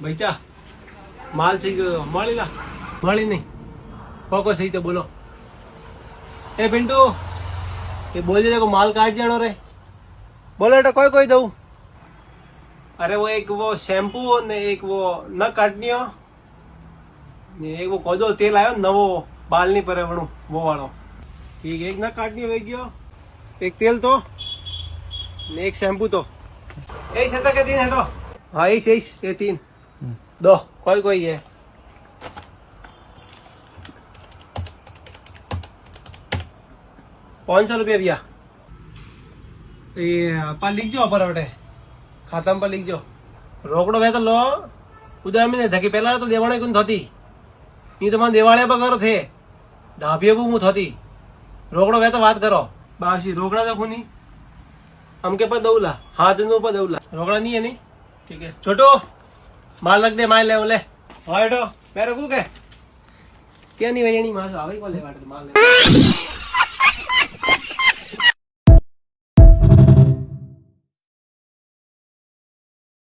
ભૈચા માલ સહી ગયો મળી લા મળી નહીં કોકો સહી તો બોલો એ પિન્ટू ये बोल दे को माल काट जानो रे बोले तो कोई कोई दऊ अरे वो एक वो शैम्पू ने एक वो न काटनियो ने एक वो कोदो तेल आयो नवो बाल नहीं परे वणु वो वालो ठीक है एक न काटनियो वही गयो एक तेल तो ने एक शैम्पू तो एक छता के तीन हटो हाँ ये तीन दो कोई कोई है 500 रुपया भैया ये पर लिख जो पर वटे खाता में पर लिख जो रोकड़ो वे तो लो उधर में धकी पहला तो देवाणे कुन थती ये तो मन देवाळे पर करो थे धापियो को मु थती रोकड़ो वे तो बात करो बासी रोकड़ा तो कोनी हमके पर दौला हाथ नो पर दौला रोकड़ा नहीं है नहीं ठीक है छोटो माल लग दे माल ले ले हां बेटो मेरे को के क्या नहीं वेणी माल आवे को ले माल ले